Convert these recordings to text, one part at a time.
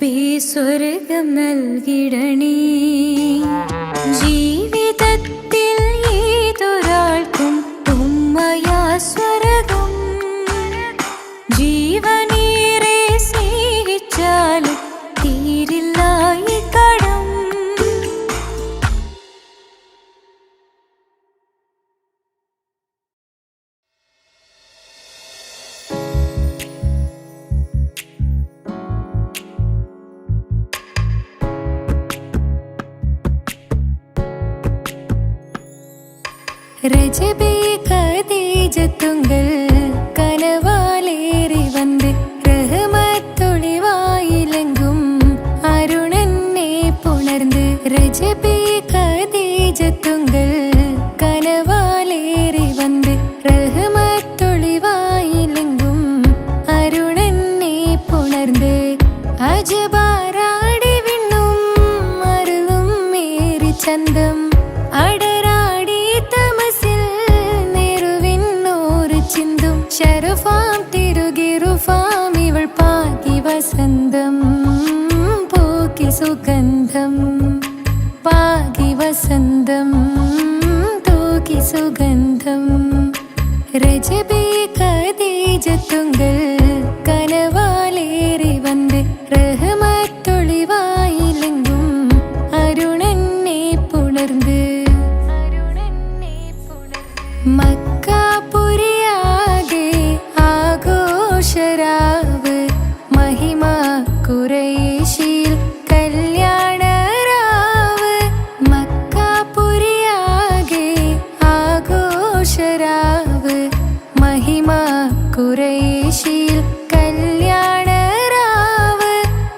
റബ്ബേ സ്വർഗം നൽകിടണേ. ജീവിതത്തിൽ ഏതൊരാൾക്കും ഉമ്മയാ സ്വർഗം. ജീവനേറെ സ്നേഹിച്ചാലും തീരില്ല ഈ കടം. ரஜபே கதீஜத்துங்கள் கனவாலேறி வந்து ரஹமத்தொளிவாயிலெங்கும் அருணன்னே புணர்ந்து. ரஜபே கதீஜத்துங்கள் கனவாலேறி வந்து ரஹமத்தொளிவாயிலெங்கும் அருணன்னே புணர்ந்து. அஜபாராடி விண்ணும் அருளும் மேரி சந்தம் അടരാടി തമസിൽ നെരുവിന്നോറ് ചിന്തും. ശരഫാം തിരുകിറുഫാം ഇവൾ പാകി വസന്തം പോക്കി സുഗന്ധം. പാകി വസന്തം തൂക്കി സുഗന്ധം. രജബേ ഖദീജത്തുങ്കൾ കനവാലേറി വന്ന് റഹ്മത്തൊളിവായിലെങ്കും അരുണന്നെ പുണർന്ന്. മക്കാപുരിയാകെ ആഘോഷരാവ് മഹിമ ഖുറൈശിൽ കല്യാണരാവ്. മക്കാപുരിയാകെ ആഘോഷരാവ് മഹിമ ഖുറൈശിൽ കല്യാണരാവ്.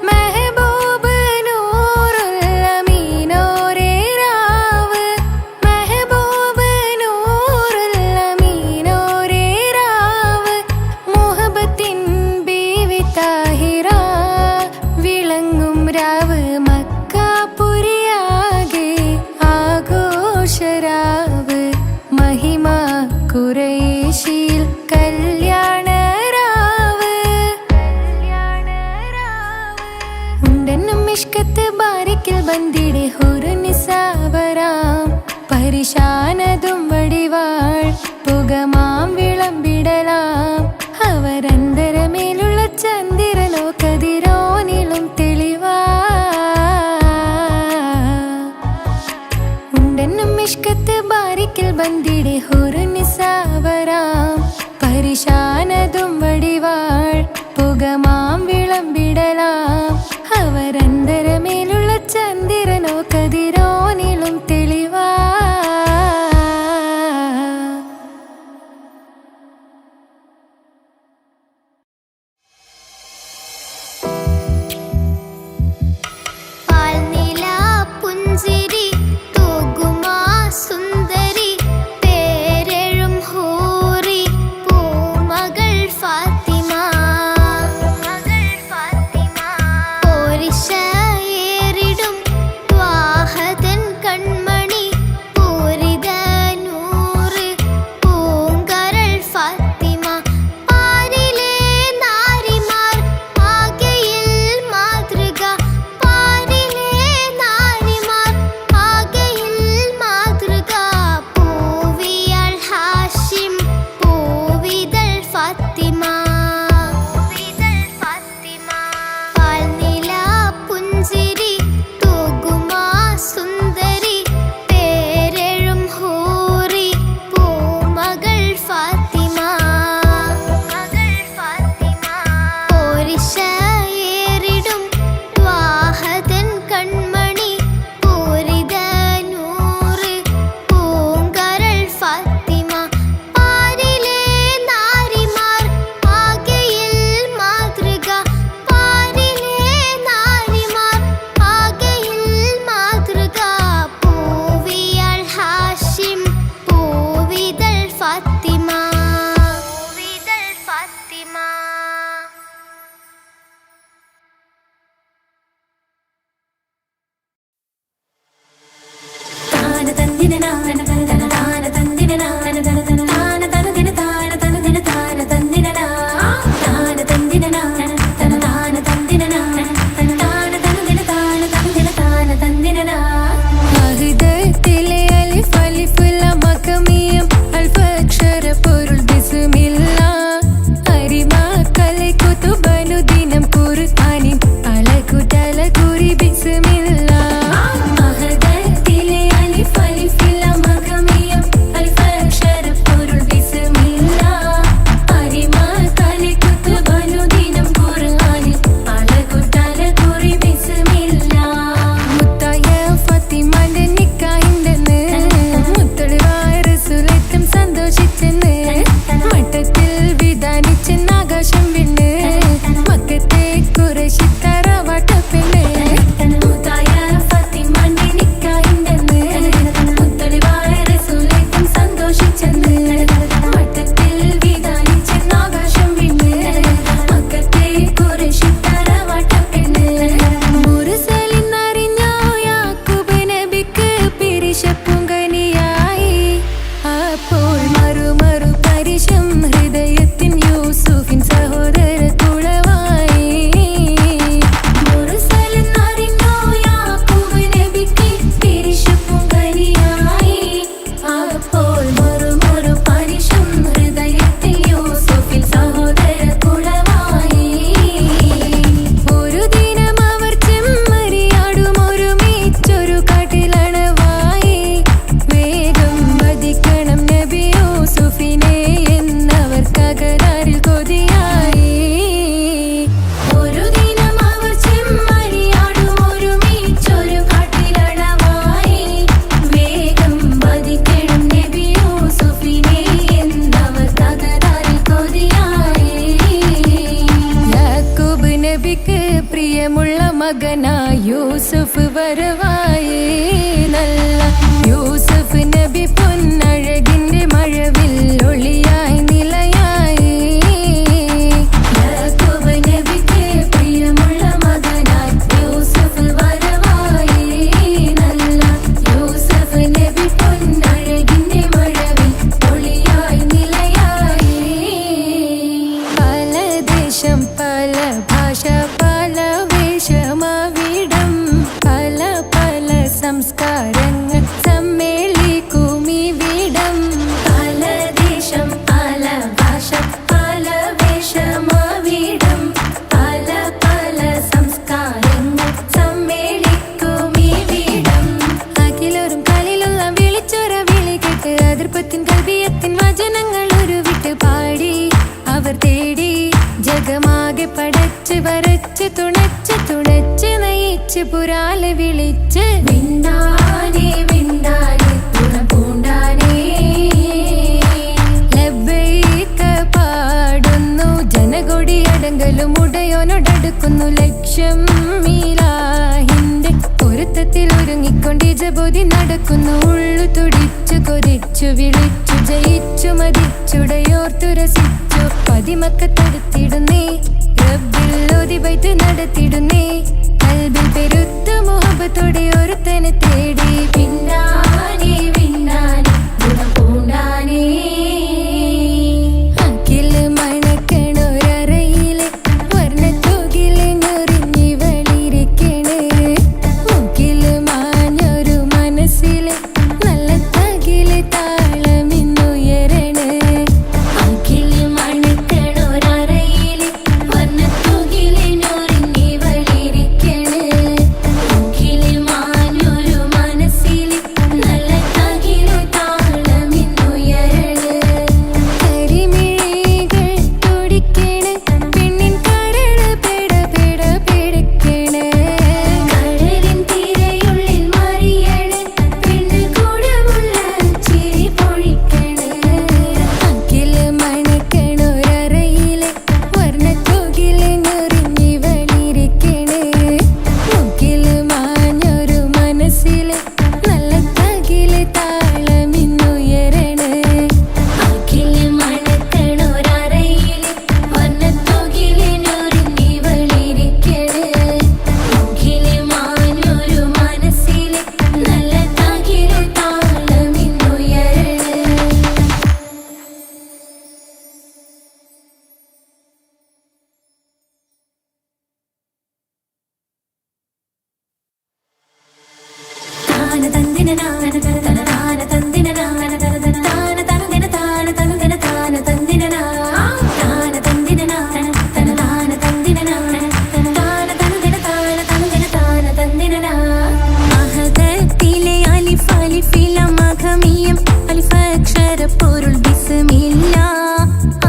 മെഹബൂബ് നൂറുൽ അമീനോരേ രാവ്. മെഹബൂബ് നൂറുൽ അമീനോരേ രാവ്. മുഹബത്തിൻ ബീവി താഹിറ വിളങ്ങും രാവ്. മക്കാപുരിയാകെ ആഘോഷരാവ് മഹിമ ഖുറൈശിൽ കല്യാണരാവ്. ഉണ്ടെന്നും ഇഷ്കത്ത് ബാരിക്കിൽ ബന്ദിടെ ഹുറുനിസാവരാം. പരിശാനതും വടിവാൾ പുകമാം വിളമ്പിടലാം. അവരന്തരമേലുള്ള ചന്ദ്രനോ കതിരോനിലും തെളിവാ. ഉണ്ടെന്നും ഇഷ്കത്ത് ബാരിക്കിൽ ബന്ദിടെ ഹുറുനിസാവരാം. പരിശാനതും വടിവാൾ പുകമാം വിളമ്പിടലാം. അവരന്തരമേലുള്ള ചന്ദ്രനോ കതിരോനിലും തെളിവാ. സുന്ദരി പേരെഴും ഹൂറി പൂമകൾ ഫാത്തിമ. മകനായി യൂസുഫ് വരവായി നല്ല യൂസുഫ് നബി പൊന്നഴകിന്റെ മഴവിൽ ഒളിയായി നിലയായി യാക്കൂബ് നബിക്ക് പ്രിയമുള്ള മകനായി യൂസുഫ് വരവായി നല്ല യൂസുഫ് നബി പൊന്നഴകിന്റെ മഴവിൽ ഒളിയായി നിലയായി പല ദേശം പല ഭാഷ പല വേഷമവിടം പല പല സംസ്കാരങ്ങൾ സമ്മേളിക്കും ഇവിടം പല ദേശം പല ഭാഷ പല വേഷമവിടം പല പല സംസ്കാരങ്ങൾ സമ്മേളിക്കും ഇവിടം അഖിലോരും കളിലുള്ള വിളിച്ചൊര വിളി കേട്ട് അതിർപ്പത്തിൻ കൽബിയത്തിൻ വചനങ്ങൾ ഉരുവിട്ട് പാടി അവർ തേടി ജഗമാകെ പടച്ച് വരച്ച് തുണച്ച് തുണച്ച് നയിച്ച് പുരാലെ വിളിച്ച് വിണ്ടാനേ വിണ്ടാനേ തുണ പൂണ്ടാനേ ലബ്ബൈക പാടുന്നു ജനകൊടി അടങ്കലും ഉടയോനോടടുക്കുന്നു ലക്ഷ്യം മീലാഹിന്റെ പൊരുത്തത്തിൽ ഒരുങ്ങിക്കൊണ്ട് ജബോധി നടക്കുന്നു ഉള്ളു തുടിച്ചു കൊതിച്ചു വിളിച്ചു ജയിച്ചു മതിച്ചുടയോർത്തു രസിച്ചു പതിമക്കത്തടുത്തിടുന്നേ റബ്ബിൽ ഓതി ബൈത്ത് നടത്തിടുന്നേ കൽബിൽ പെരുത്ത മുഹബത്തോടെ ഒരുത്തനെ തേടി പിന്നാനേ പിന്നാനേ ഗുണം പൂണ്ടാനേ അഖില് മണക്കണൊരറയില് വർണ്ണത്തോകില് ഞൊറിഞ്ഞി വളിരിക്കണ് മുക്കില് മാഞ്ഞൊരു മനസ്സില് നല്ല തകില് താളമിന്നുയരണ അഖില് മണക്കണൊരറയില് വർണ്ണത്തോകില് ഞൊറിഞ്ഞി വളിരിക്കണ് മുക്കില് മാഞ്ഞൊരു മനസ്സില് നല്ല തകില് താളമിന്നുയരണ കരിമിഴികൾ തുടിക്കണ് പെണ്ണിൻ കരള് പെട പെട പെടക്കണ് കടലിൻ തിരയുള്ളിൽ മറിയണ് പെണ്ണ് കൂടമുള്ള ചിരി പൊഴിക്കണ് അഖില് മണക്കണൊരറയില് വർണ്ണത്തോകില് ഞൊറിഞ്ഞി വളിരിക്കണ് മുക്കില് മാഞ്ഞൊരു മനസ്സില് നല്ല തകില് താളമിന്നുയരണ അഖില് മണക്കണൊരറയില് വർണ്ണത്തോകില് ഞൊറിഞ്ഞി വളിരിക്കണ് മുക്കില് മാഞ്ഞൊരു മനസ്സില് നല്ല തകില് താളമിന്നുയരണ താന തന്ദിന നാന തന താന തന്ദിന നാന തന താന തന്ദിന താന തന്ദിന താന തന്ദിന നാ താന തന്ദിന നാന തന താന തന്ദിന നാന തന താന തന്ദിന താന തന്ദിന താന തന്ദിന നാ അഹദത്തിലെ അലിഫ് അലിഫില മഖമിയം അലിഫ് അക്ഷര പൊരുൾ ബിസ്മില്ല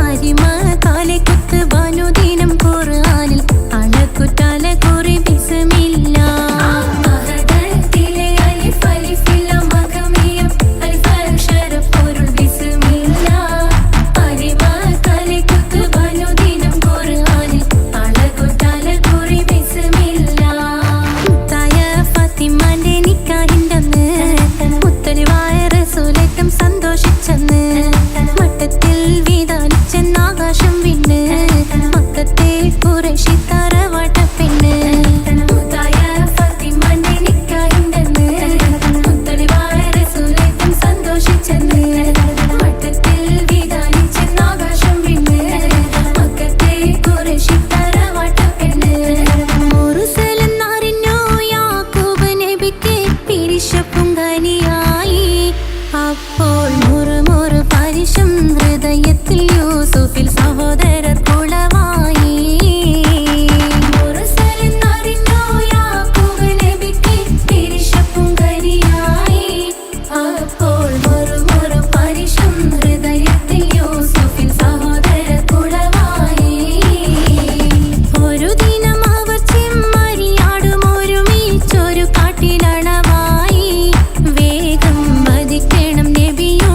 അരിമ കാലെ കുത്ത് വനുദിനം ഖുർആനിൽ അളക്കുതല കുറി ബിസ്മില്ല അഹദത്തിലെ അലിഫ് അലിഫില മഖമിയം അലിഫ് അക്ഷര പൊരുൾ ബിസ്മില്ല അരിമ കാലെ കുത്ത് വനുദിനം ഖുർആനിൽ അളക്കുതല കുറി ബിസ്മില്ല മുത്തായ ഫാത്തിമാന്റെ നിക്കാഹിന്റന്ന് മുത്തലിവായ റസൂലേറ്റം സന്തോഷിച്ചെന്ന് മട്ടത്തിൽ വീതാലിച്ചെന്ന് ആകാശം വിണ്ണ് മക്കത്തെ ഖുറൈശി തറവാട്ട പെണ്ണ് മുത്തായ ഫാത്തിമാന്റെ നിക്കാഹിന്റന്ന് മുത്തലിവായ റസൂലേറ്റം സന്തോഷിച്ചെന്ന് മട്ടത്തിൽ വീതാലിച്ചെന്ന് ആകാശം വിണ്ണ് മക്കത്തെ ഖുറൈശി തറവാട്ട പെണ്ണ് മുറുസലെന്നറിഞ്ഞു യാക്കൂബ് നബിക്ക് പിരിശപ്പുങ്കനിയായി അപ്പോൾ മുറുമുറു പരിശം ഹൃദയത്തിൽ യൂസുഫിൽ സഹോദരർ കുളവായി മുറുസലെന്നറിഞ്ഞു യാക്കൂബ് നബിക്ക് പിരിശപ്പുങ്കനിയായി അപ്പോൾ മുറുമുറു പരിശം ഹൃദയത്തിൽ യൂസുഫിൽ സഹോദരർ കുളവായി ഒരു ദിനം അവർ ചെമ്മരിയാടും ഒരുമിച്ചൊരു കാട്ടിലണവായി വേഗം വധിക്കണം നബിയോ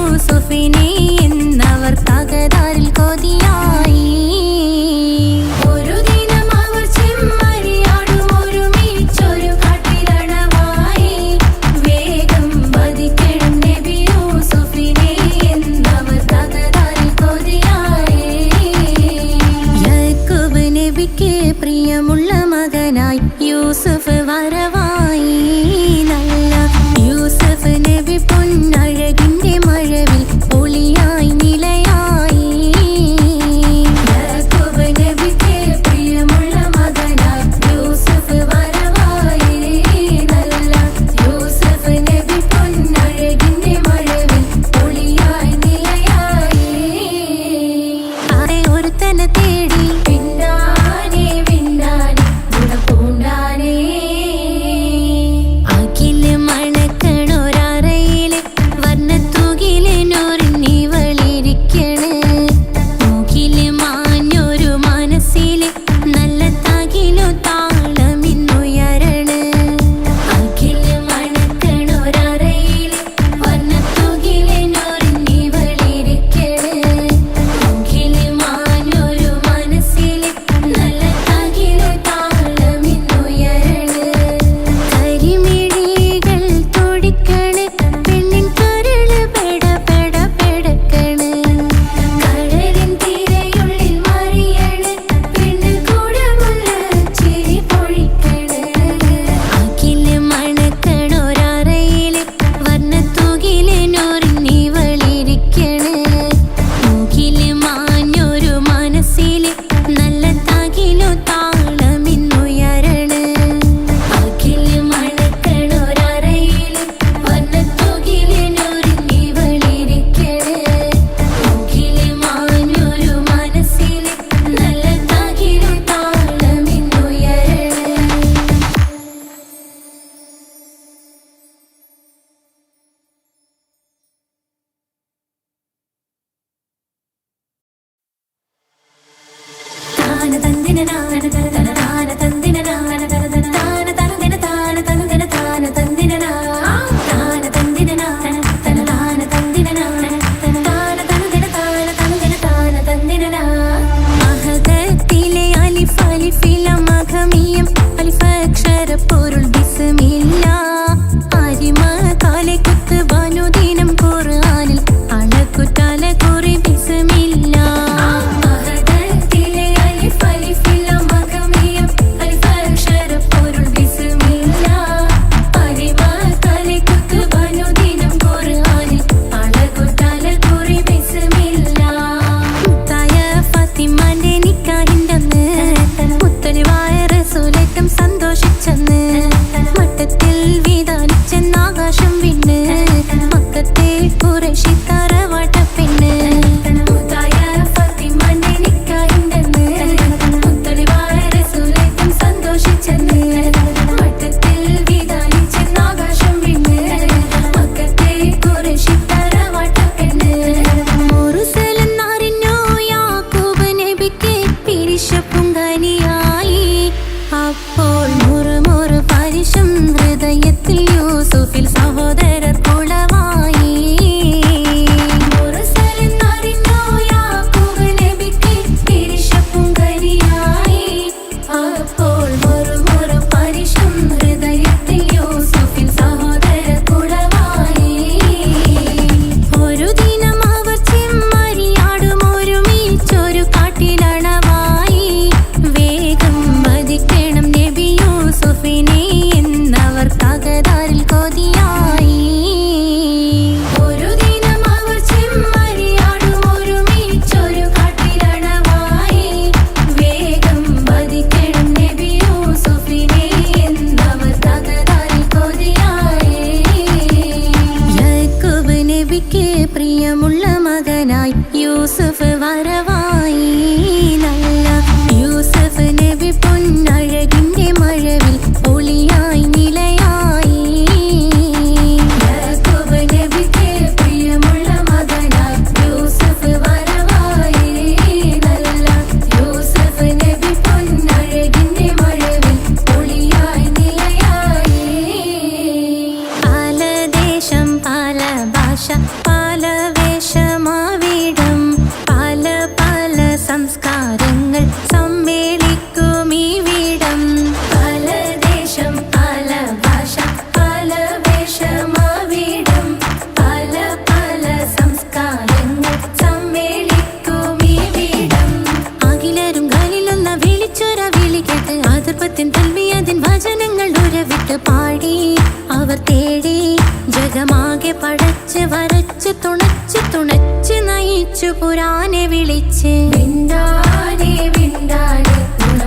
പുരാനെ വിളിച്ച് വിണ്ടാനെ വിണ്ടാനെ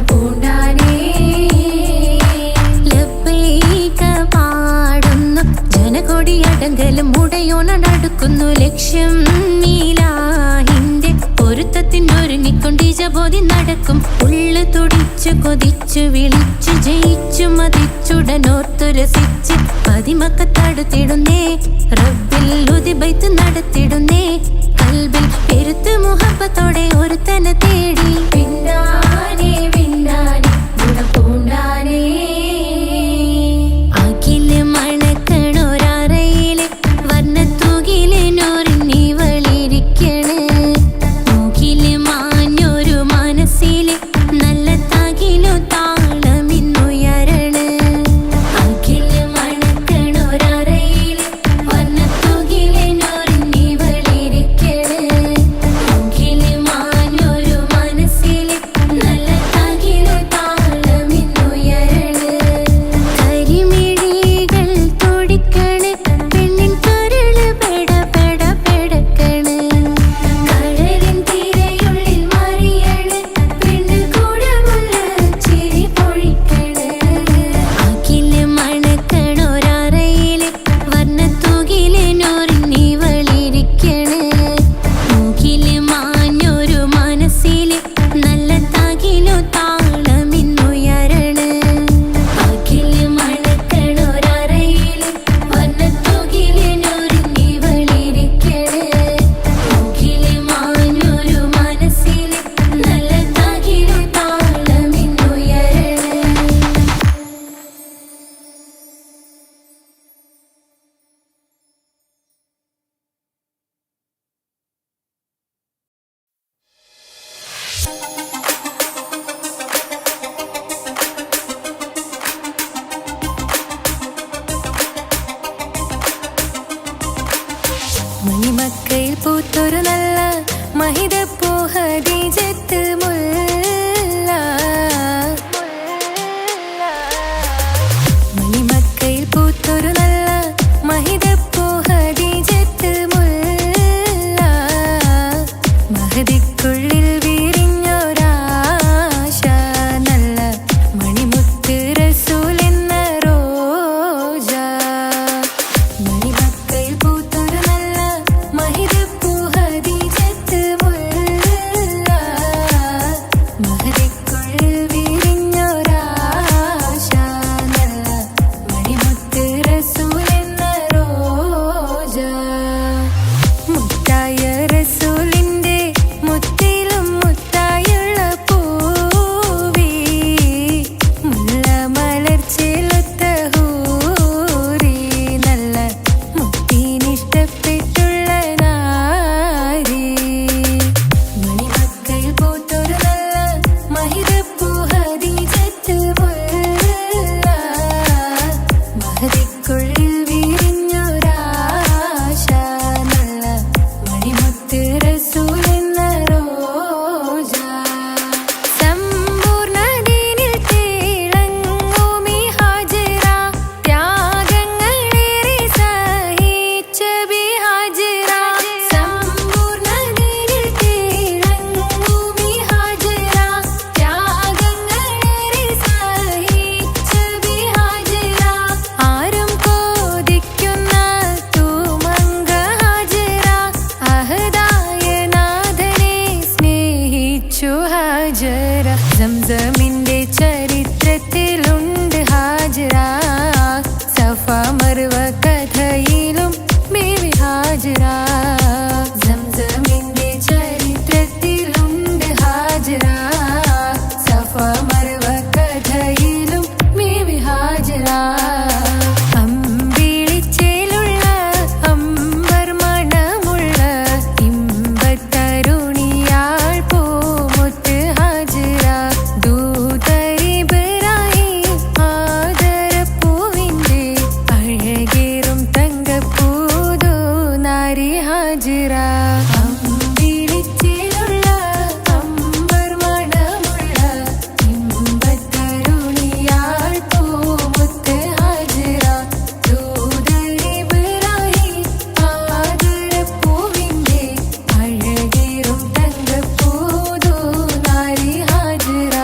പൂണ്ടാനെ ലബ്ബൈക പാടുന്നു ജനകൊടിയടങ്കലും മുടയോണടുക്കുന്നു ലക്ഷ്യം നീലാഹിന്റെ പൊരുത്തത്തിനൊരുങ്ങിക്കൊണ്ട് ജബോധി നടക്കും ഉള്ളു തുടിച്ചു കൊതിച്ചു വിളിച്ചു ജയിച്ചു മതിച്ചുടനോർത്തു രസിച്ച് പതിമക്കത്തടുത്തിടുന്നേ റബ്ബിൽ ഉദിബൈത്ത് നടത്തിടുന്നേ കൽബിൽ പെരുത്ത് മുഹബത്തോടെ ഒരുത്തനെ തേടി വിണ്ടാനെ വിണ്ടാനെ ഗുണപൂണ്ടാനെ അഖില് മണക്കണൊരറയില് വർണ്ണത്തൂകിലിനൊരുന്നിവളിരിക്കണ് മൂക്കില് മാഞ്ഞൊരു മനസ്സില് നല്ല തകിലു താളമിന്നുയരണ അഖില് മണക്കണൊരറയില് വർണ്ണത്തൂകിലിനൊരുന്നിവളിരിക്കണ് മണിമക്കയിൽ പൂത്തൊരു നല്ല മഹിതപ്പൂ ഹദീജത്ത് മുല്ല. മണിമക്കയിൽ പൂത്തൊരു നല്ല മഹിതപ്പൂ ഹദീജത്ത് മുല്ല. മഹദിക്കുള്ളിൽ വിരിഞ്ഞൊരാശ നല്ല മണിമുത്ത് റസൂൽ എന്ന റോജ. മണിമക്കയിൽ പൂത്തൊരു നല്ല മഹിതപ്പൂ ഹദീജത്ത് മുല്ല. മഹദിക്കുള്ളിൽ വിരിഞ്ഞൊരാശ നല്ല മണിമുത്ത് റസൂൽ എന്ന റോജ. മുത്തായ റസൂലിന്റെ മുത്തിലും മുത്തായുള്ള പൂവി മുല്ല മലർച്ചെലുത്ത ഹൂറി നല്ല മുത്തിനിഷ്ടപ്പെട്ടുള്ള നാരി. മണിമക്കയിൽ പൂത്തൊരു നല്ല മഹിതപ്പൂ ഹദീജത്ത് മുല്ല. മഹദിക്കുള്ളിൽ വിരിഞ്ഞൊരാശ നല്ല മണിമുത്ത് റസൂൽ എന്ന റോജ. സമ്പൂർണ്ണ ദീനിൽ തിളങ്ങുമീ ഹാജറ. ത്യാഗങ്ങളേറെ സഹിച്ച ബിഹാജറ. സമ്പൂർണ്ണ ദീനിൽ തിളങ്ങുമീ ഹാജറ. ത്യാഗങ്ങളേറെ സഹിച്ച ബിഹാജറ. ആരും കോതിക്കുന്ന തൂമങ്ക ഹാജറ. അഹദായ നാഥനെ സ്നേഹിച്ചു ഹാജറ. സംസമിന്റെ ചരിത്രത്തിലുണ്ട് ഹാജറ. സഫ മർവ കഥയിലും ബീവി ഹാജറ. സംസമിന്റെ ചരിത്രത്തിലുണ്ട് ഹാജറ. സഫ മർവ കഥയിലും ബീവി ഹാജറ. അമ്പിളിച്ചേലുള്ള അമ്പർ മണമുള്ള ഇമ്പത്തരുണിയാൾ പൂമുത്ത് ഹാജറ. ദൂതരിബ്രാഹിം ആദരപ്പൂവിന്റെ അഴകേറും തങ്കപ്പൂതു നാരി ഹാജറ. അമ്പിളിച്ചേലുള്ള അമ്പർ മണമുള്ള ഇമ്പത്തരുണിയാൾ പൂമുത്ത് ഹാജറ. ദൂതരിബ്രാഹിം ആദരപ്പൂവിന്റെ അഴകേറും തങ്കപ്പൂതു നാരി ഹാജറ.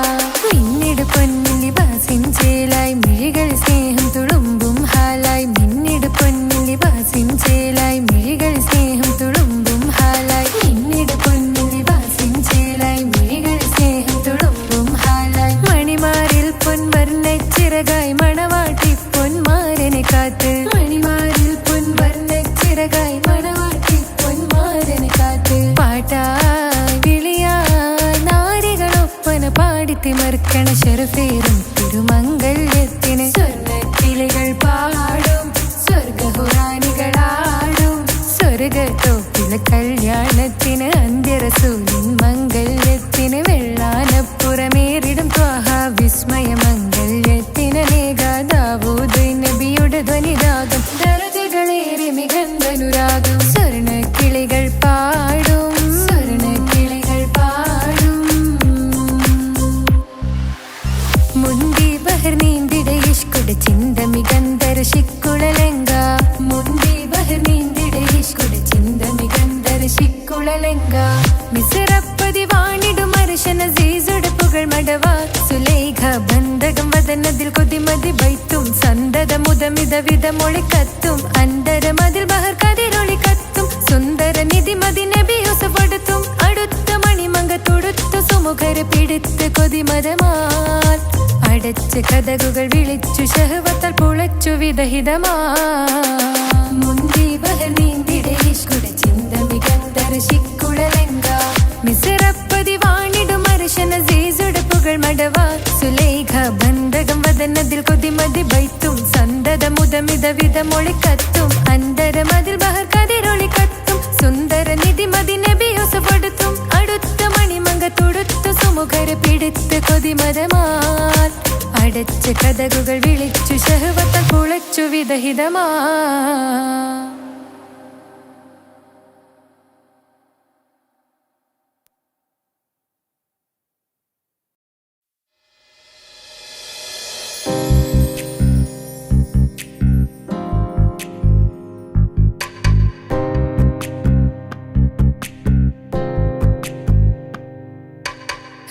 മിന്നിട് പൊന്നിൽ ലിബാസിൻ ചേലായി മിഴികൾ സ്നേഹം തുളുമ്പും ഹാലായി. മിന്നിട് പൊന്നിൽ ലിബാസിൻ ചേലായി മിഴികൾ സ്നേഹം തുളുമ്പും ഹാലായി. മിന്നിട് പൊന്നിൽ ലിബാസിൻ ചേലായി മിഴികൾ സ്നേഹം തുളുമ്പും ഹാലായി. മണിമാരിൽ പൊൻവർണ്ണച്ചിറകായി മണവാട്ടി പൊന്മാരനെ കാത്ത്. മണിമാരിൽ പൊൻവർണ്ണച്ചിറകായി മണവാട്ടി പൊന്മാരനെ കാത്ത്. പാട്ടായി വിളിയായി നാരികളൊപ്പന പാടിത്തിമർക്കണ ശരഫേറും തിരുമംഗല്യത്തിന്. സ്വർണ്ണക്കിളികൾ പാടും സ്വർഗഹുറാനികളാടും സ്വർഗത്തോപ്പിലെ കല്യാണത്തിന്. അന്ത്യറസൂലിൻ മംഗല്യത്തിന്. വെള്ളാനപ്പുറമേറിടും ത്വാഹ വിസ്മയ മംഗല്യത്തിന്. നേകാദാവൂദ് നബിയുടെ ധ്വനിരാഗം ദരജകളേറെ മികന്ധനുരാഗം. സ്വർണ്ണക്കിളികൾ പാടും സ്വർണ്ണക്കിളികൾ പാടും. മുന്തി ബഹർ നീന്തിട ഇഷ്കുടെ ചിന്ത മികന്ധര ശിക്കുളലങ്ക. മുന്തി ബഹർ നീന്തിട ഇഷ്കുടെ ചിന്ത മികന്ധര ശിക്കുളലങ്ക. മിസ്റപ്പതി വാണിടും അർശന സീസുടെ പുകൾ മടവ. സുലൈഖ ബന്ധകം വദനതിൽ കൊതിമതി ബൈത്തും. സന്തത മുതമിത വിധമൊളി കത്തും. അന്തരമതിൽ ബഹർ കതിരൊളി കത്തും. സുന്ദര നിധിമതി നബി യൂസഫെടുത്തും. അടുത്ത മണിമങ്ക തൊടുത്തു സുമുഖരെ പിടിത്ത് കൊതിമതമാൽ. അടച്ച് കഥകുകൾ വിളിച്ചു ശഹവത്താൽ പുളച്ചു വിദഹിതമാ. മുന്തി ബഹർ നീന്തിട ഇഷ്കുടെ ചിന്ത മികന്ധര ശിക്കുളലങ്ക. മിസ്റപ്പതി വാണിടും അർശന സീസുടെ പുകൾ മടവ. സുലൈഖ ബന്ധകം വദനതിൽ കൊതിമതി ബൈത്തും. സന്തത മുതമിത വിധമൊളി കത്തും. അന്തരമതിൽ ബഹർ കതിരൊളി കത്തും. സുന്ദര നിധിമതി നബി യൂസഫെടുത്തും. അടുത്ത മണിമങ്ക തൊടുത്തു സുമുഖരെ പിടിത്ത് കൊതിമതമാൽ. അടച്ച് കഥകുകൾ വിളിച്ചു ശഹവത്താൽ പുളച്ചു വിദഹിതമാ.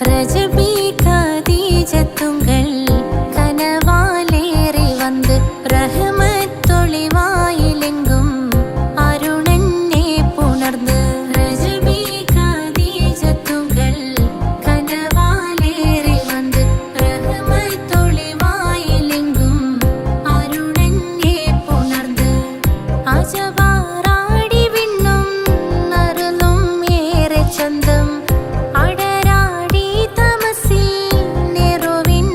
ரஜபி கதீஜத்துங்கள் கனவாலேறி வந்து ரஹமத்தொளிவாயிலெங்கும் அருணன்னே புணர்ந்து ரஜபி கதீஜத்துங்கள் கனவாலேறி வந்து ரஹமத்தொளிவாயிலெங்கும் அருணன்னே புணர்ந்து அஜபாராடி விண்ணும் அருளும் ஏற சந்தம் அடராடி தமசில் நெருவின்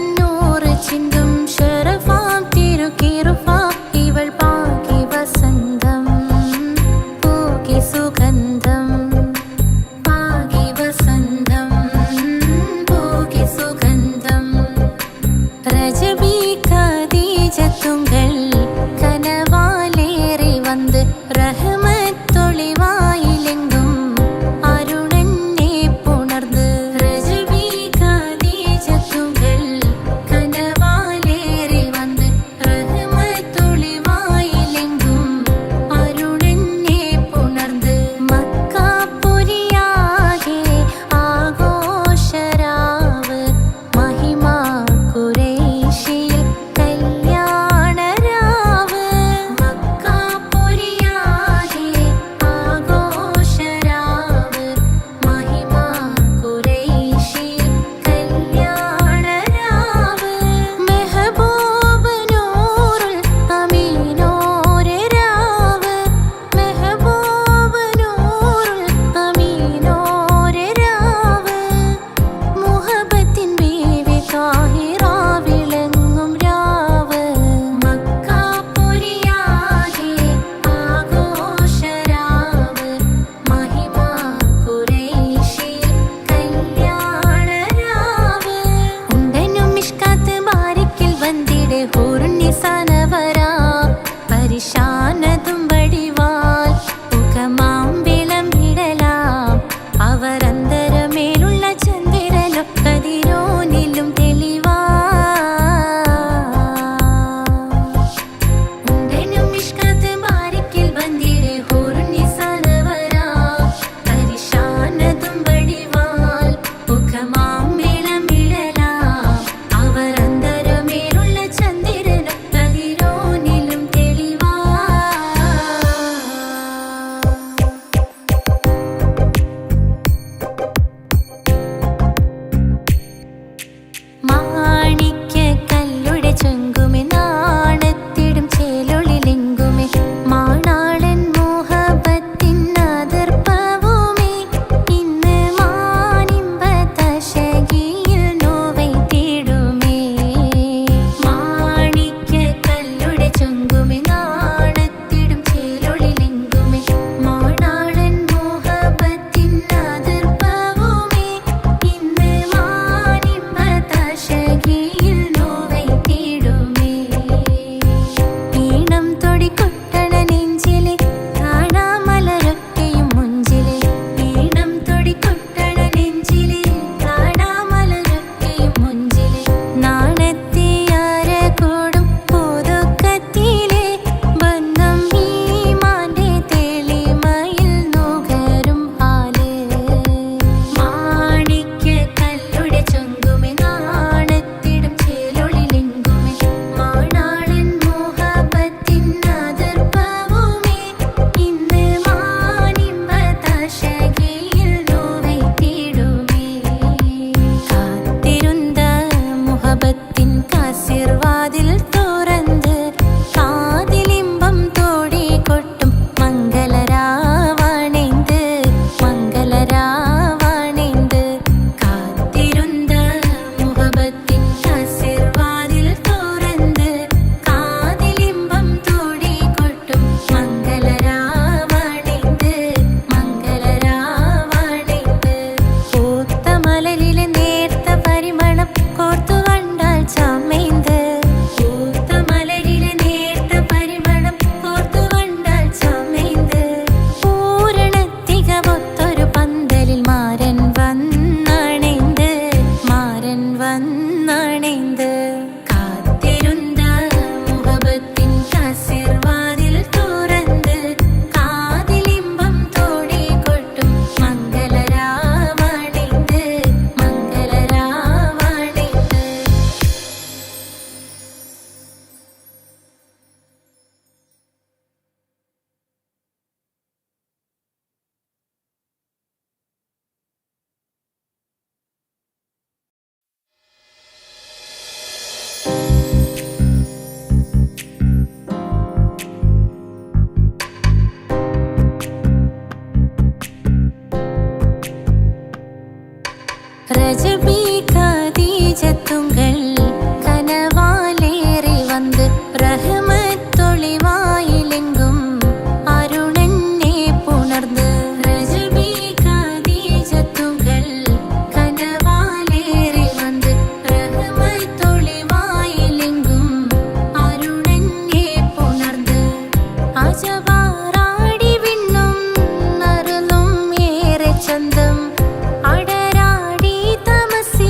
ரஜபி கதீஜத்துங்கள் கனவாலேறி வந்து ரஹ்மத்தொளிவாயிலெங்கும் அருணன்னே புணர்ந்து ரஜபி கதீஜத்துங்கள் கனவாலேறி வந்து ரஹ்மத்தொளிவாயிலெங்கும் அருணன்னே புணர்ந்து അജവാറാടി വിണ്ണും നറുലും ഏറെ ചന്തം അടരാടി തമസി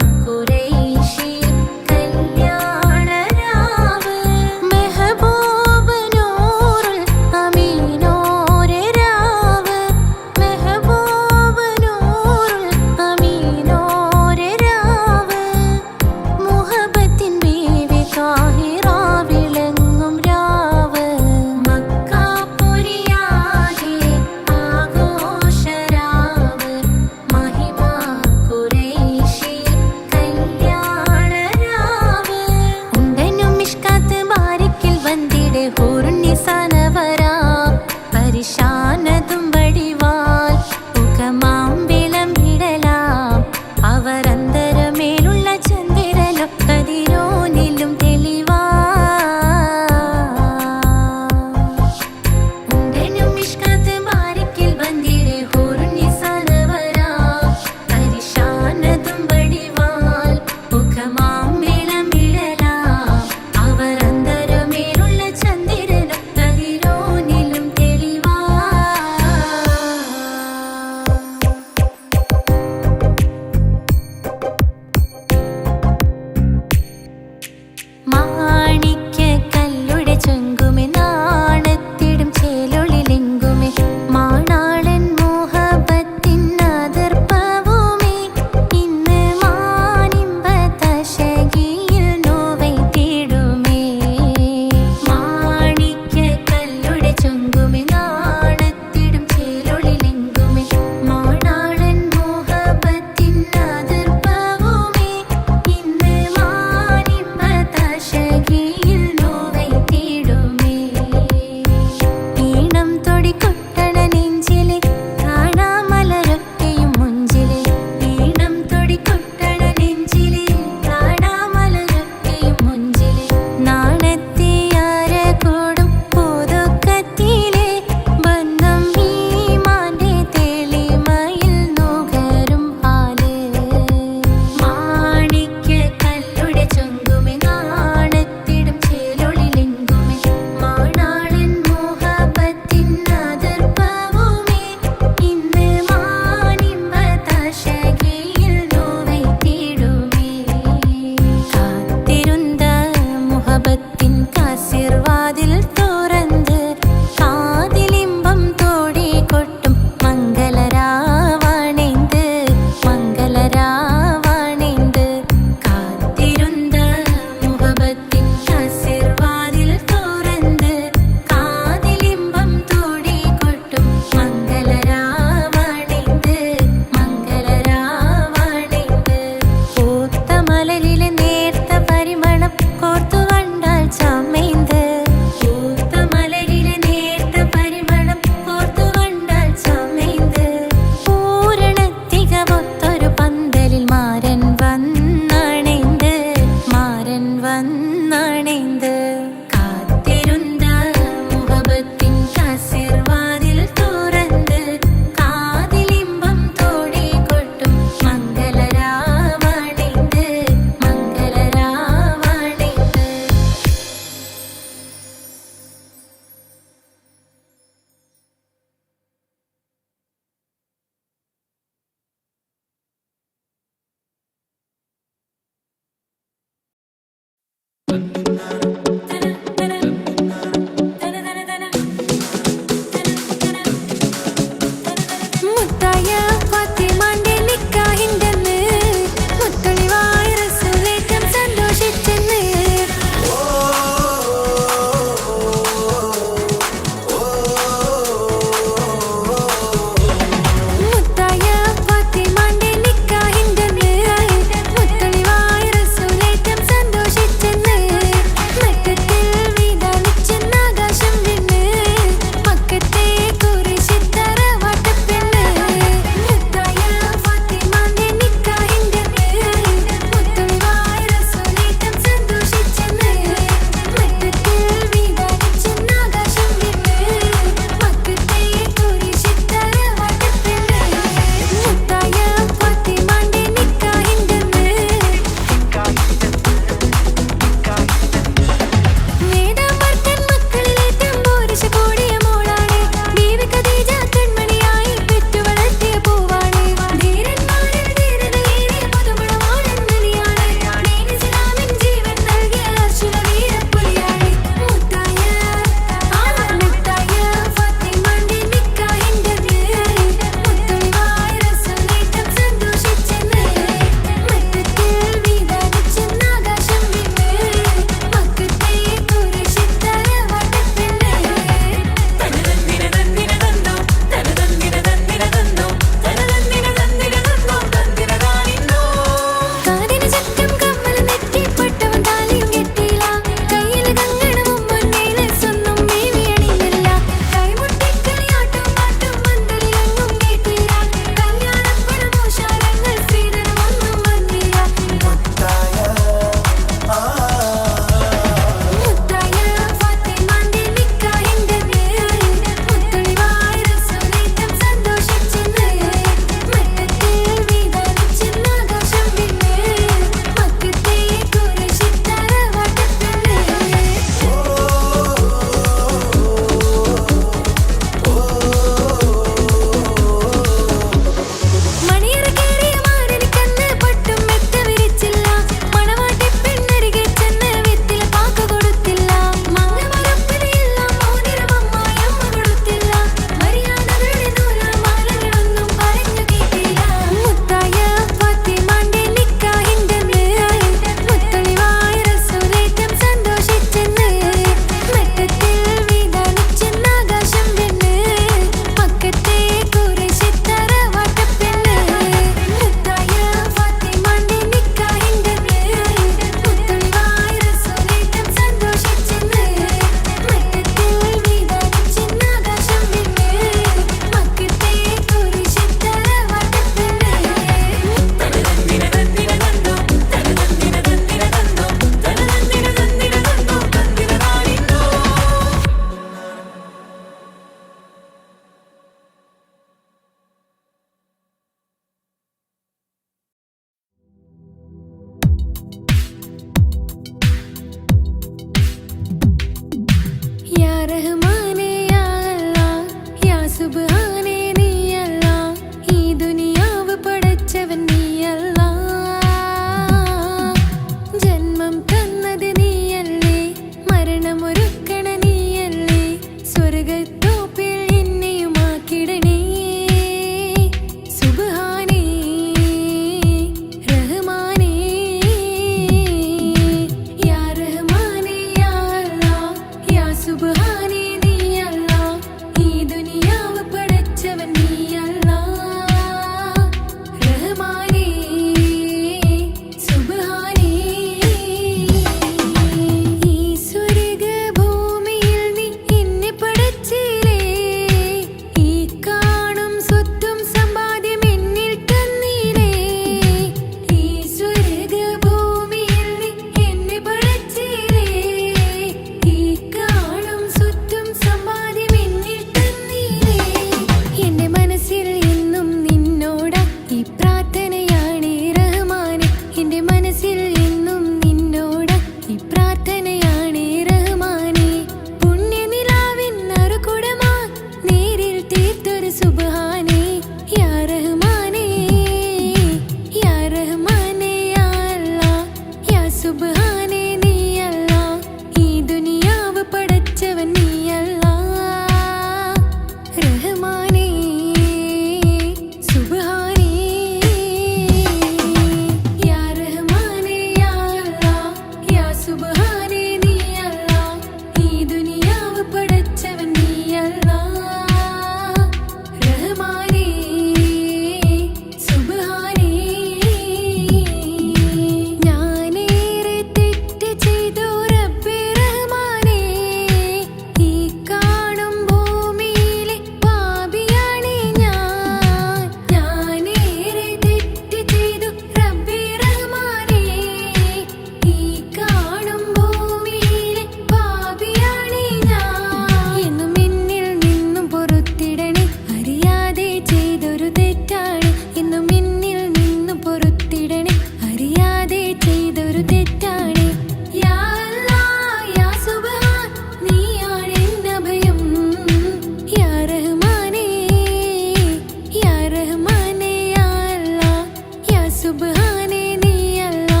സുബ്ഹാനേ നീയല്ലാ,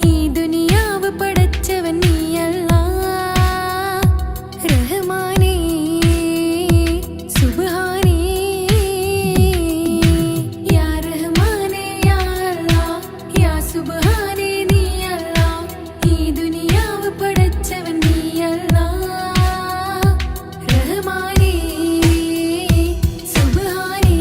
ഈ ദുനിയാവ് പടച്ചവൻ നീയല്ലാ. റഹ്മാനേ സുബ്ഹാനേ, യാ റഹ്മാനേ യാ അല്ലാ, യാ സുബ്ഹാനേ നീയല്ലാ, ഈ ദുനിയാവ് പടച്ചവൻ നീയല്ലാ. റഹ്മാനേ സുബ്ഹാനേ.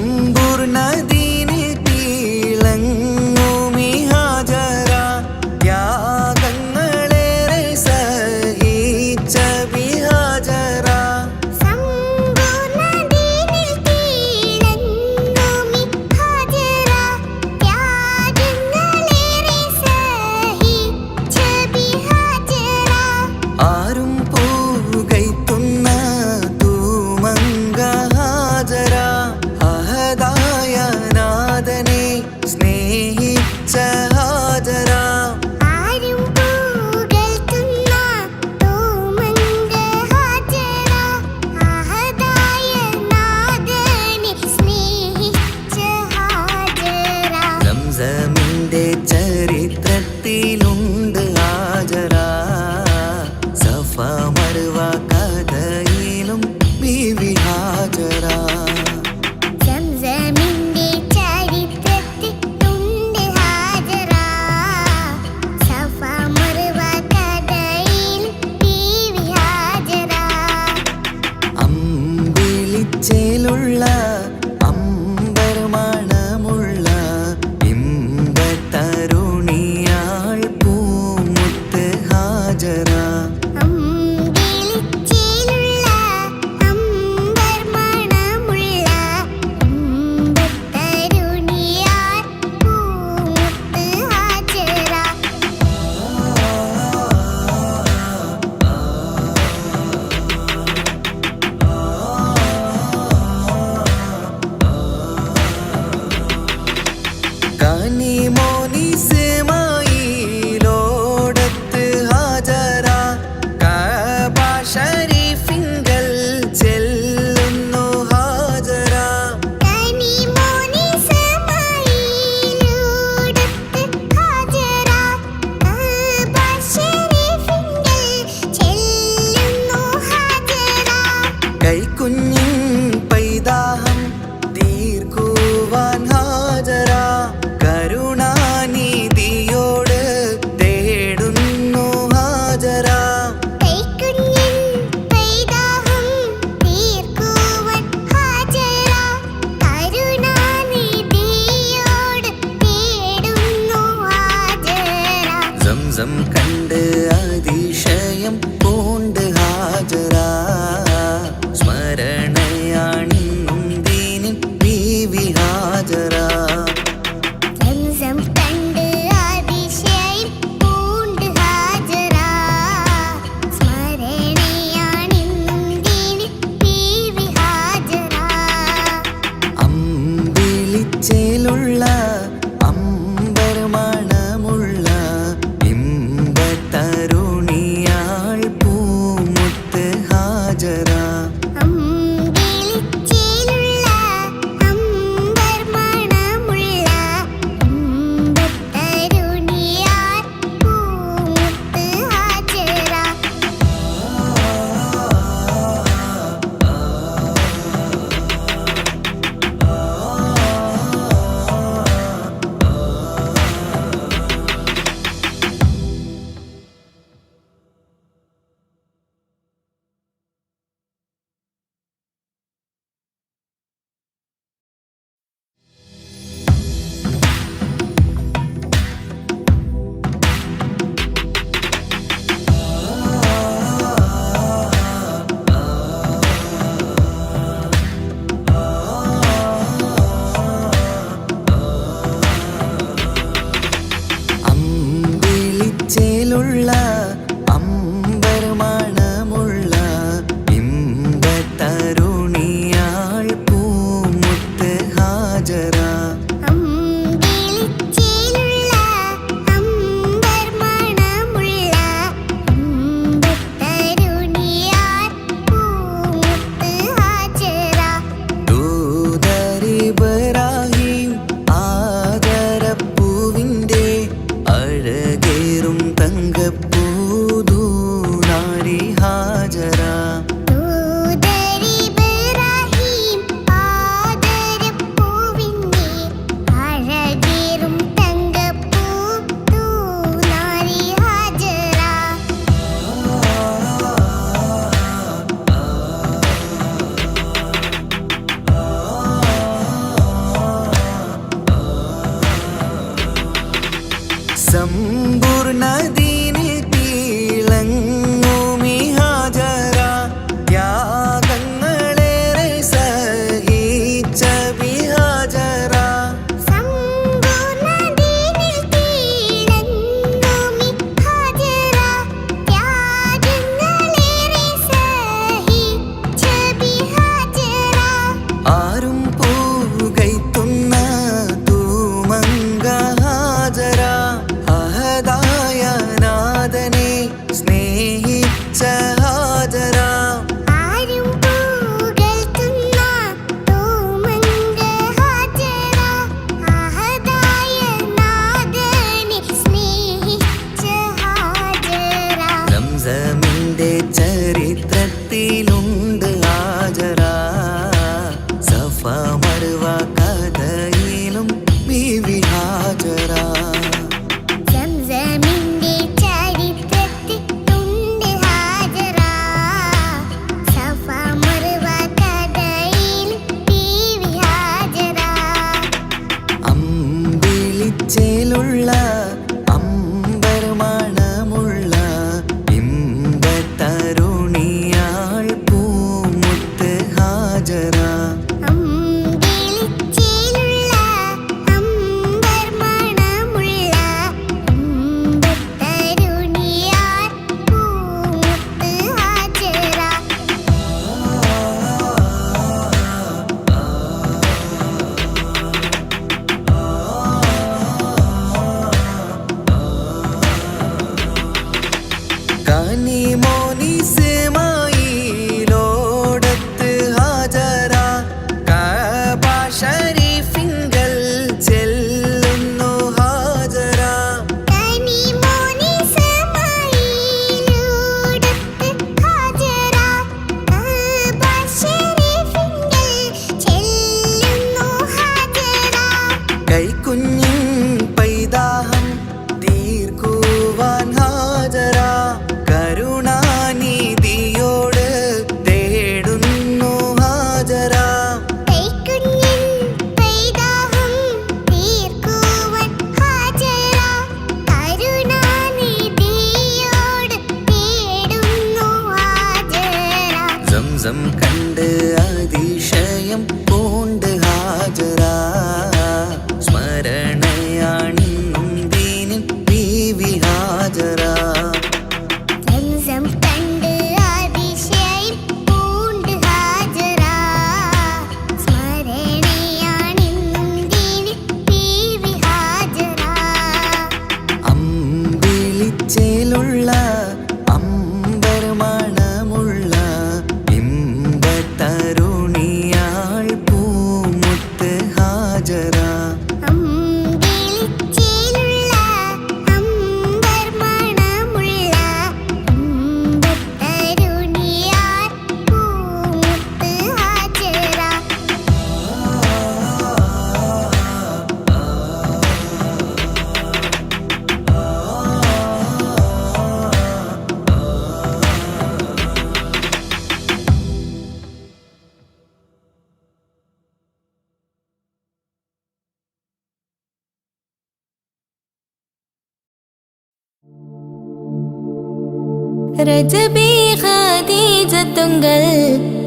സമ്പൂർണ്ണ ദീനിൽ തിളങ്ങുമി ഹാജറ, ത്യാഗങ്ങളേറെ സഹിച്ച ബിഹാജറ. സമ്പൂർണ്ണ ദീനിൽ തിളങ്ങുമി ഹാജറ, ത്യാഗങ്ങളേറെ സഹിച്ച ബിഹാജറ. ആരും പൂകൈത്തുന്ന തൂമങ്ക ഹാജറ, അഹദായ നാഥനെ സ്നേഹിച്ച ഹാജറ. ആരും പുകഴ്ത്തുന്ന തൂമങ്ക ഹാജറ, അഹദായ നാഥനെ സ്നേഹിച്ച ഹാജറ. സംസമിന്റെ ചരിത്രത്തിലുണ്ട് ഹാജറ, സഫ മർവ കഥയിലും ബീവി ഹാജറ. സംസമിന്റെ ചരിത്രത്തിലുണ്ട് ഹാജറ, സഫ മർവ കഥയിൽ ബീവി ഹാജറ. അമ്പിളിച്ചേലുള്ള അമ്പർമണമുള്ള ഇമ്പത്തരുണിയാൾ പൂമുത്ത് ഹാജറ. അമ്പിളിച്ചേലുള്ള അമ്പർമണമുള്ള ഇമ്പത്തരുണിയാൾ പൂമുത്ത് ഹാജറ. കനിമോനിസ്മായിലോടത്ത് ഹാജറ, കഅബ ശരീഫിങ്കൽ ചെല്ലുന്നു ഹാജറ. കനിമോനിസ്മായിലോടത്ത് ഹാജറ, കഅബ ശരീഫിങ്കൽ ചെല്ലുന്നു ഹാജറ. കൈക്കുഞ്ഞിൻ പൈതാഹം തീർക്കുവാൻ ഹാജറ, കരുണാനിധിയോട് തേടുന്നു ഹാജറ. കൈക്കുഞ്ഞിൻ പൈതാഹം തീർക്കുവാൻ ഹാജറ, കരുണാനിധിയോട് തേടുന്നു ഹാജറ. സംസം കണ്ട് അതിശയം പൂണ്ട് ഹാജറ, സ്മരണയാണിന്നും ദീനിൻ ബീവി ഹാജറ. സംസം കണ്ട് അതിശയം പൂണ്ട് ഹാജറ, സ്മരണയാണിന്നും ദീനിൽ ബീവി ഹാജറ. അമ്പിളിച്ചേലുള്ള അമ്പർമണമുള്ള ഇമ്പത്തരുണിയാൾ പൂമുത്ത് ഹാജറ. അമ്പിളിച്ചേലുള്ള അമ്പർമണമുള്ള ഇമ്പത്തരുണിയാൾ പൂമുത്ത് ഹാജറ. അമ്പിളിച്ചേലുള്ള അമ്പർമണമുള്ള ഇമ്പത്തരുണിയാൾ പൂമുത്ത് ഹാജറ. അമ്പിളിച്ചേലുള്ള അമ്പർമണമുള്ള ഇമ്പത്തരുണിയാൾ പൂമുത്ത് ഹാജറ. ദൂതരിബ്രാഹിം ആദരപ്പൂവിൻ്റെ അഴകേറും തങ്കപ്പൂതൂനാരി ഹാജറ. ദൂതരിബ്രാഹിം ആദരപ്പൂവിൻ്റെ കൈക്കുഞ്ഞിൻ പൈതാഹം തീർക്കുവാൻ ഹാജറ കരുണാനിധിയോട് തേടുന്നു ഹാജറ. കൈക്കുഞ്ഞിൻ പൈതാഹം തീർക്കുവാൻ ഹാജറ കരുണാനിധിയോട് തേടുന്നു ഹാജറ. സംസം കണ്ട് അതിശയം പൂണ്ട് ഹാജറ സ്മരണയാണിന്നും ദീനിൻ ബീവി ഹാജറ. സംസം കണ്ട് അതിശയം പൂണ്ട് ഹാജറ സ്മരണയാണിന്നും ദീനിൻ ബീവി ഹാജറ. അമ്പിളിച്ചേലുള്ള അമ്പർ മണമുള്ള ഇമ്പത്തരുണിയാൾ പൂമുത്ത് ഹാജറ. അമ്പിളിച്ചേലുള്ള അമ്പർ മണമുള്ള ഇമ്പത്തരുണിയാർ പൂമുത്ത് ഹാജറ. ரஜபி ஹதீஜத்துங்கள்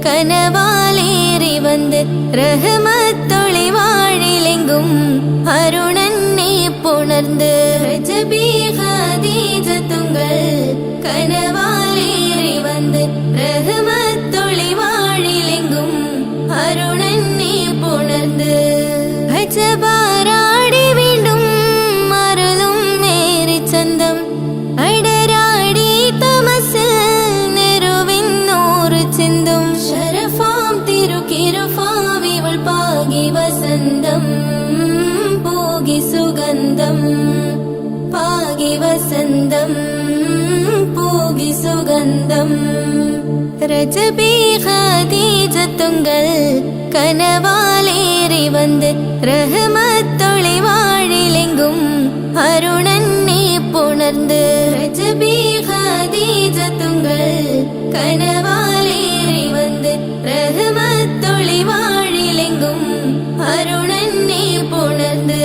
கனவாலேறி வந்து ரஹமத்தொளி வாழிலெங்கும் அருணன்னே புணர்ந்து. ரஜபி ஹதீஜத்துங்கள் கனவாலேறி வந்து ரஹமத்தொளி வாழிலெங்கும் அருணன்னே புணர்ந்து. அஜபாராடி വീണ്ടും മറലും നേരി ചന്തം അടരാടി തമസിൽ നെരുവിന്നൂറ് ചിന്തും ശരഫാം തിരുക്കിരുഫാവിവൾ പാകി വസന്തം പോകി സുഗന്ധം പാകി വസന്തം പോകി സുഗന്ധം. രജബി ഖദീജത്തുങ്കൾ കനവാലേറി വന്ന് റഹ്മത്തൊളി വാഴിലെങ്കും അരുണന്നെ പുണർന്ന്. രജബി ഖദീജത്തുങ്കൾ കനവാലേറി വന്ന് റഹ്മത്തൊളി വാഴിലെങ്കും അരുണന്നെ പുണർന്ന്.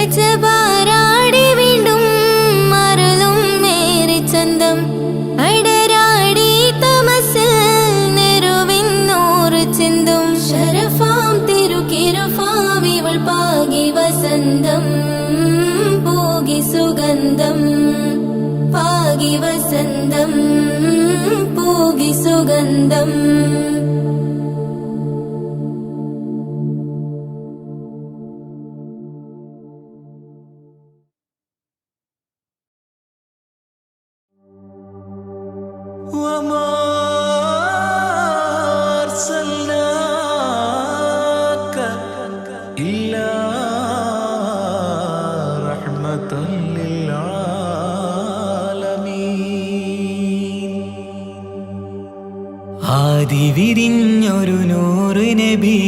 അജബാരാടി വീണ്ടും മറലും നേരി ചന്തം അടരാടി തമസിൽ നെരുവിന്നൂറ് ചിന്തും ശരഫാം തിരുക്കിരുഫാവിവൾ പാകി വസന്തം പോകി സുഗന്ധം പാകി വസന്തം പോകി സുഗന്ധം. وما أرسلناك إلا رحمة للعالمين. ആദി വിരിഞ്ഞൊരു നൂറ് നബി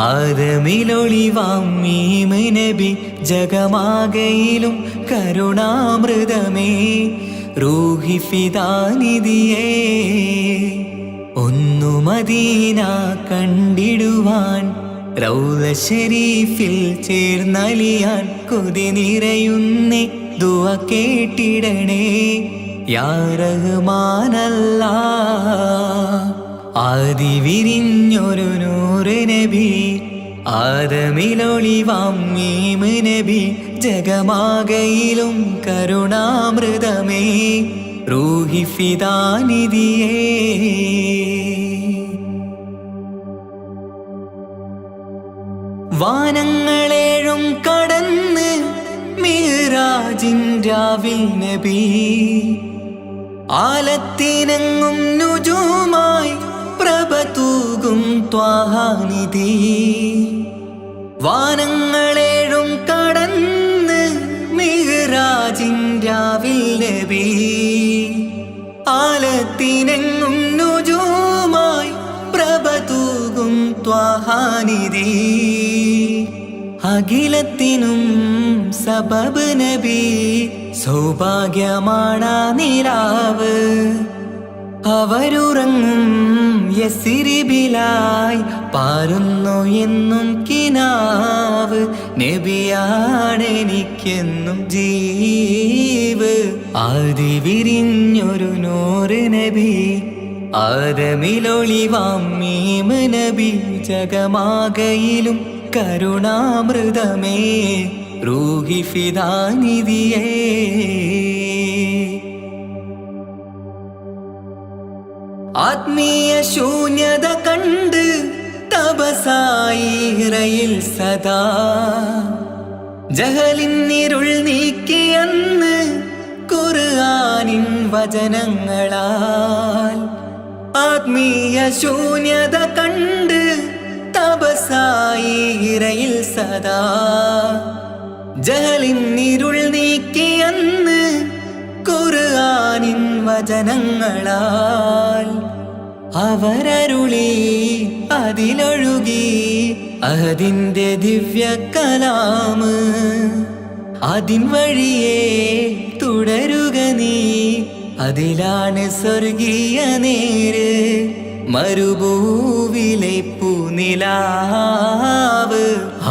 ആദമിലൊളിവാം മീമ് നബി ജഗമാകയിലും കരുണാമൃതമേ റൂഹി ഫിദാനിധിയേ. ഒന്നു മദീന കണ്ടിടുവാൻ റൗള ശരീഫിൽ ചേർന്നലിയാൻ കൊതി നിറയുന്നേ ദുആ കേട്ടിടണേ യാ റഹ്മാനല്ലാ. ആദി വിരിഞ്ഞൊരു നൂറ് നബി ആദമിലൊളിവാം മീമ് നബി ജഗമാകയിലും കരുണാമൃതമേ റൂഹി ഫിദാനിധിയേ. വാനങ്ങളേഴും കടന്ന് മിഹ്റാജിൻ രാവിൽ നബി ആലത്തിനെങ്ങും നുജൂമായി പ്രഭ തൂകും ത്വാഹാനിധി. വാനങ്ങളേഴും കടന്ന് മിഹ്റാജിൻ രാവിൽ നബി ആലത്തിനെങ്ങും നുജൂമായി പ്രഭ തൂകും ത്വാഹാനിധി. അഖിലത്തിനും സബബ് നബി സൗഭാഗ്യമാണാ നിലാവ് അവരുറങ്ങും യസിരിബിലായി പാരുന്നു എന്നും കിനാവ് നബിയാണെനിക്കെന്നും ജീവ് ആദി വിരിഞ്ഞൊരു നൂറ് നബി ആദമിലൊളിവാം മീമ് നബി ജഗമാകയിലും കരുണാമൃതമേ റൂഹി ഫിദാനിധിയേ ആത്മീയ ശൂന്യത കണ്ട് തപസായിറയിൽ സദാ ജഹലിന്നിരുൾ നീക്കിയെന്ന് ഖുർആനിൻ വചനങ്ങളാൽ ആത്മീയ ശൂന്യത കണ്ട് തപസായിറയിൽ സദാ ജഹലിന്നിരുൾ നീക്കിയെന്ന് ഖുർആനിൻ വചനങ്ങളാൽ അവരരുളി അതിലൊഴുകി അതിൻ്റെ ദിവ്യ കലാമ് അതിൻ വഴിയേ തുടരുക നീ അതിലാണ് സ്വർഗീയ നേര് മരുഭൂവിലെ പൂനിലാവ്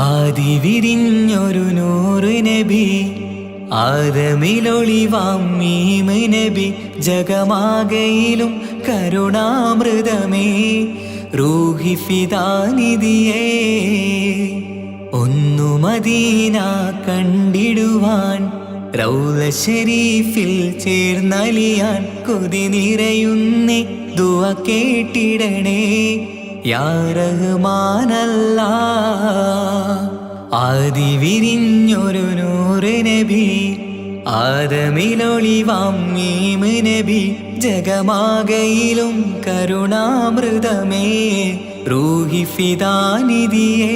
ആദി വിരിഞ്ഞൊരു നൂറ് നബി ആദമിലൊളിവാം മീമ് നബി ജഗമാകയിലും കരുണാമൃതമേ റൂഹി ഫിദാനിധിയേ ഒന്നു മദീന കണ്ടിടുവാൻ റൗള ശരീഫിൽ ചേർന്നലിയാൻ കൊതി നിറയുന്നേ ദുആ കേട്ടിടണേ യാ റഹ്മാനല്ലാ ആദി വിരിഞ്ഞൊരു നൂറ് നബി ആദമിലൊളിവാം മീമ് നബി ജഗമാകയിലും കരുണാമൃതമേ റൂഹി ഫിദാനിധിയേ